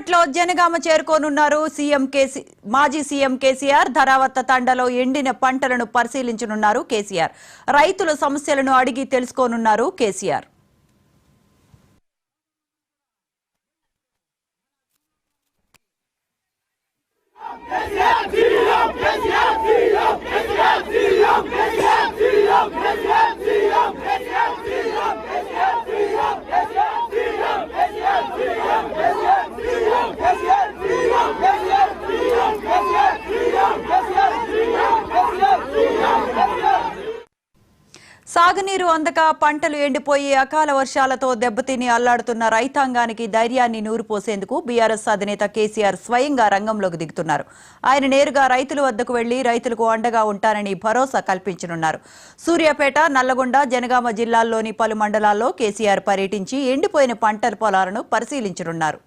కాసేపట్లో జనగామ చేరుకోనున్నారు మాజీ సీఎం కేసీఆర్. ధరావత్ తండాలో ఎండిన పంటలను పరిశీలించనున్నారు కేసీఆర్. రైతుల సమస్యలను అడిగి తెలుసుకోనున్నారు కేసీఆర్. సాగునీరు అందక పంటలు ఎండిపోయి అకాల వర్షాలతో దెబ్బతిని అల్లాడుతున్న రైతాంగానికి ధైర్యాన్ని నూరుపోసేందుకు బీఆర్ఎస్ అధినేత కేసీఆర్ స్వయంగా రంగంలోకి దిగుతున్నారు. ఆయన నేరుగా రైతుల వద్దకు వెళ్లి రైతులకు అండగా ఉంటానని భరోసా కల్పించనున్నారు. సూర్యాపేట, నల్లగొండ, జనగామ జిల్లాల్లోని పలు మండలాల్లో కేసీఆర్ పర్యటించి ఎండిపోయిన పంటల పొలాలను పరిశీలించనున్నారు.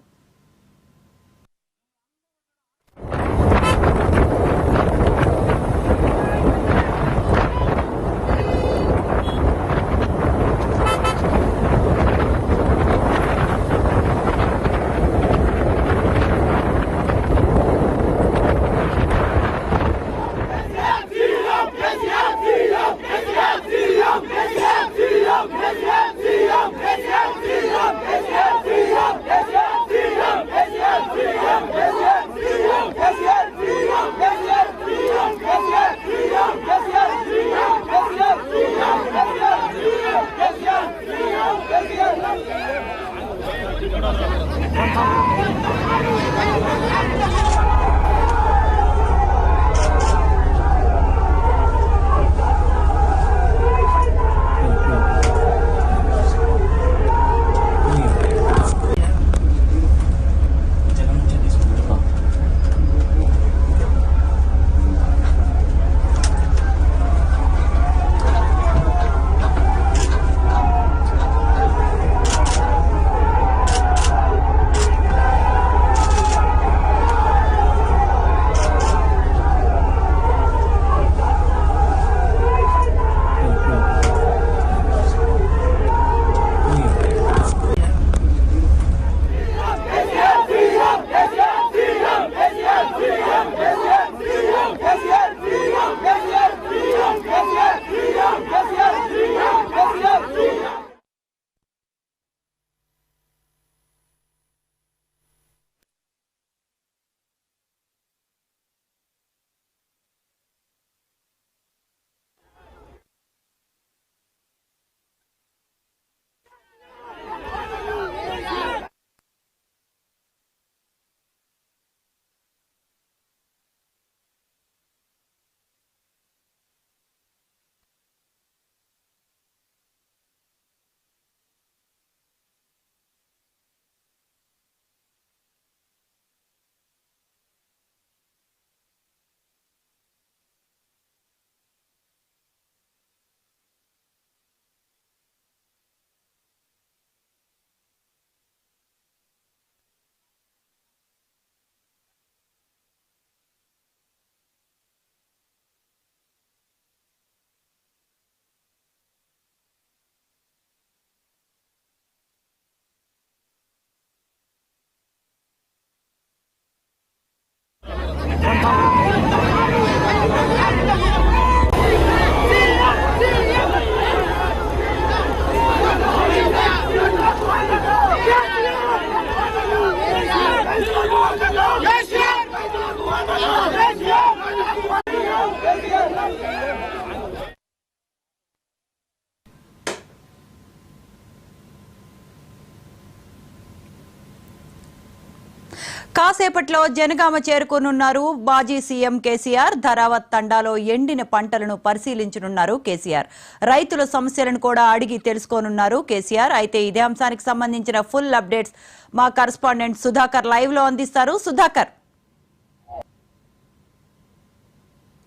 కాసేపట్లో జనగామ చేరుకోనున్నారు మాజీ సీఎం కేసీఆర్. ధరావత్ తండాలో ఎండిన పంటలను పరిశీలించనున్నారు కేసీఆర్. రైతుల సమస్యలను కూడా అడిగి తెలుసుకోనున్నారు కేసీఆర్. అయితే ఇదే అంశానికి సంబంధించిన ఫుల్ అప్డేట్స్ మా కరెస్పాండెంట్ సుధాకర్ లైవ్ లో అందిస్తారు. సుధాకర్,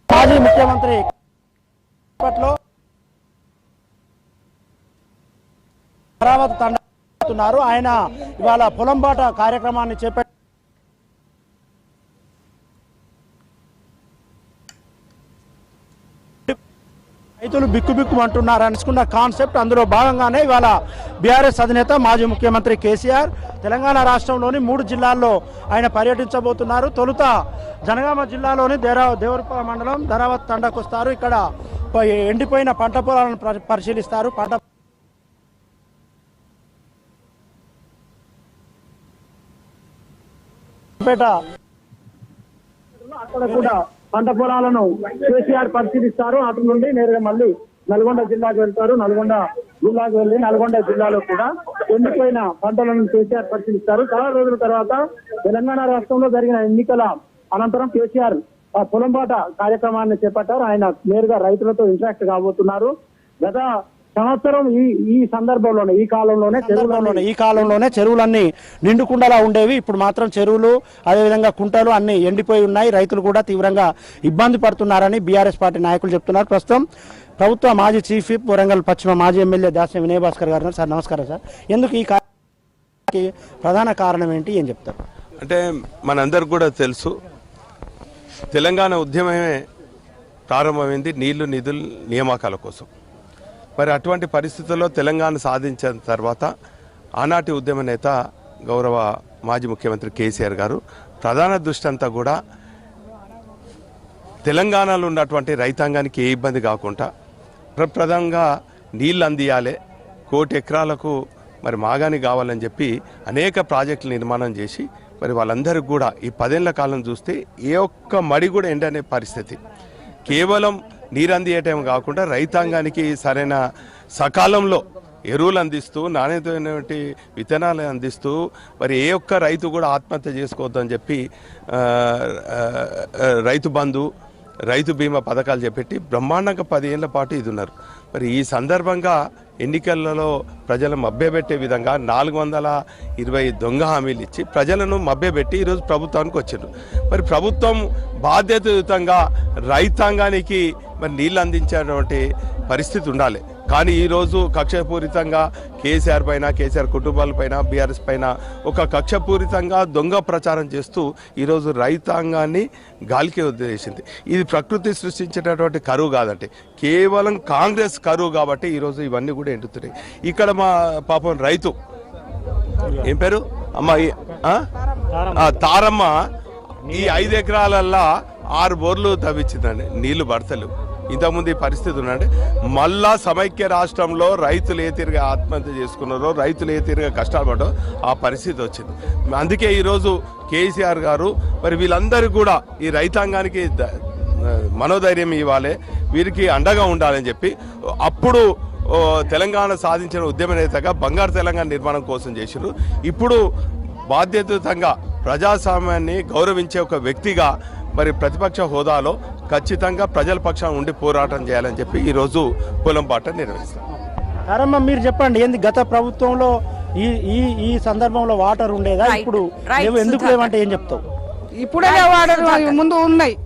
మాజీ ముఖ్యమంత్రి ధరావత్ తండా ఆయన ఇవాళ పొలంబాట కార్యక్రమాన్ని చేపట్టి రైతులు బిక్కు అంటున్నారు అనుకున్న కాన్సెప్ట్ అందులో భాగంగానే ఇవాళ బీఆర్ఎస్ అధినేత మాజీ ముఖ్యమంత్రి కేసీఆర్ తెలంగాణ రాష్ట్రంలోని 3 జిల్లాల్లో ఆయన పర్యటించబోతున్నారు. తొలుత జనగామ జిల్లాలోని దేవరపల్లి మండలం ధరావత్ తండాకు వస్తారు. ఇక్కడ ఎండిపోయిన పంట పొలాలను పరిశీలిస్తారు. అక్కడ కూడా పంట పొలాలను కేసీఆర్ పరిశీలిస్తారు. అటు నుండి నేరుగా మళ్ళీ నల్గొండ జిల్లాకు వెళ్తారు. నల్గొండ జిల్లాకు వెళ్లి నల్గొండ జిల్లాలో కూడా ఎండిపోయిన పంటలను కేసీఆర్ పరిశీలిస్తారు. చాలా రోజుల తర్వాత తెలంగాణ రాష్ట్రంలో జరిగిన ఎన్నికల అనంతరం కేసీఆర్ పొలంబాట కార్యక్రమాన్ని చేపట్టారు. ఆయన నేరుగా రైతులతో ఇంటరాక్ట్ కాబోతున్నారు. గత సంవత్సరం ఈ సందర్భంలోనే ఈ కాలంలోనే చెరువులన్నీ నిండుకుండలా ఉండేవి. ఇప్పుడు మాత్రం చెరువులు అదేవిధంగా కుంటలు అన్ని ఎండిపోయి ఉన్నాయి. రైతులు కూడా తీవ్రంగా ఇబ్బంది పడుతున్నారని బీఆర్ఎస్ పార్టీ నాయకులు చెప్తున్నారు. ప్రస్తుతం ప్రభుత్వ మాజీ చీఫ్ విప్ వరంగల్ పశ్చిమ మాజీ ఎమ్మెల్యే దాస్యం వినయ్ భాస్కర్ గారు. సార్ నమస్కారం సార్. ఎందుకు ఈ కార్యక్రమానికి ప్రధాన కారణం ఏంటి ఏం చెప్తారు? అంటే మనందరికి కూడా తెలుసు, తెలంగాణ ఉద్యమమే ప్రారంభమైంది నీళ్లు నిధులు నియామకాల కోసం. మరి అటువంటి పరిస్థితుల్లో తెలంగాణ సాధించిన తర్వాత ఆనాటి ఉద్యమ నేత గౌరవ మాజీ ముఖ్యమంత్రి కేసీఆర్ గారు ప్రధాన దృష్టి అంతా కూడా తెలంగాణలో ఉన్నటువంటి రైతాంగానికి ఏ ఇబ్బంది కాకుండా ప్రప్రదంగా నీళ్ళు అందియాలి, 1 కోటి ఎకరాలకు మరి మాగాని కావాలని చెప్పి అనేక ప్రాజెక్టులు నిర్మాణం చేసి మరి వాళ్ళందరికీ కూడా ఈ 10 ఏళ్ల కాలం చూస్తే ఏ ఒక్క మడి కూడా ఎండనే పరిస్థితి. కేవలం నీరు అందియటం కాకుండా రైతాంగానికి సరైన సకాలంలో ఎరువులు అందిస్తూ నాణ్యతమైనటువంటి విత్తనాలు అందిస్తూ మరి ఏ ఒక్క రైతు కూడా ఆత్మహత్య చేసుకోవద్దని చెప్పి రైతు బంధు రైతు బీమా పథకాలు చేపట్టి బ్రహ్మాండంగా 10 ఏళ్ల పాటు ఇది ఉన్నారు. మరి ఈ సందర్భంగా ఎన్నికలలో ప్రజలను మభ్యపెట్టే విధంగా 420 దొంగ హామీలు ఇచ్చి ప్రజలను మభ్యపెట్టి ఈరోజు ప్రభుత్వానికి వచ్చారు. మరి ప్రభుత్వం బాధ్యతాయుతంగా రైతాంగానికి మరి నీళ్ళు అందించేటువంటి పరిస్థితి ఉండాలి. కానీ ఈరోజు కక్షపూరితంగా కేసీఆర్ పైన, కేసీఆర్ కుటుంబాలపైన, బీఆర్ఎస్ పైన ఒక కక్షపూరితంగా దొంగ ప్రచారం చేస్తూ ఈరోజు రైతాంగాన్ని గాలికి వదిలేసింది. ఇది ప్రకృతి సృష్టించేటటువంటి కరువు కాదంటే కేవలం కాంగ్రెస్ కరువు కాబట్టి ఈరోజు ఇవన్నీ కూడా ఎండుతున్నాయి. ఇక్కడ మా పాపం రైతు ఏం పేరు అమ్మాయి తారమ్మ ఈ 5 ఎకరాలల్లా 6 బోర్లు తవ్వించిందండి. నీళ్లు పడతలు. ఇంతకుముందు ఈ పరిస్థితి ఉందండి. మళ్ళా సమైక్య రాష్ట్రంలో రైతులు ఏ తీరుగా ఆత్మహత్య చేసుకున్నారో, రైతులు ఏ తీరుగా కష్టాలు పడ్డో ఆ పరిస్థితి వచ్చింది. అందుకే ఈరోజు కేసీఆర్ గారు మరి వీళ్ళందరూ కూడా ఈ రైతాంగానికి మనోధైర్యం ఇవ్వాలి, వీరికి అండగా ఉండాలని చెప్పి అప్పుడు తెలంగాణ సాధించిన ఉద్యమ నేతగా బంగారు తెలంగాణ నిర్మాణం కోసం చేసిరు. ఇప్పుడు బాధ్యతాయుతంగా ప్రజాస్వామ్యాన్ని గౌరవించే ఒక వ్యక్తిగా మరి ప్రతిపక్ష హోదాలో ఖచ్చితంగా ప్రజల పక్షాన ఉండి పోరాటం చేయాలని చెప్పి ఈరోజు పొలంబాట నిర్వహిస్తాం. కారమ్మ మీరు చెప్పండి, ఏంది గత ప్రభుత్వంలో ఈ సందర్భంలో వాటర్ ఉండేదా? ఇప్పుడు ఎందుకు లేవంటే ఏం చెప్తావు? ఇప్పుడే వాటర్ ముందు ఉన్నాయి.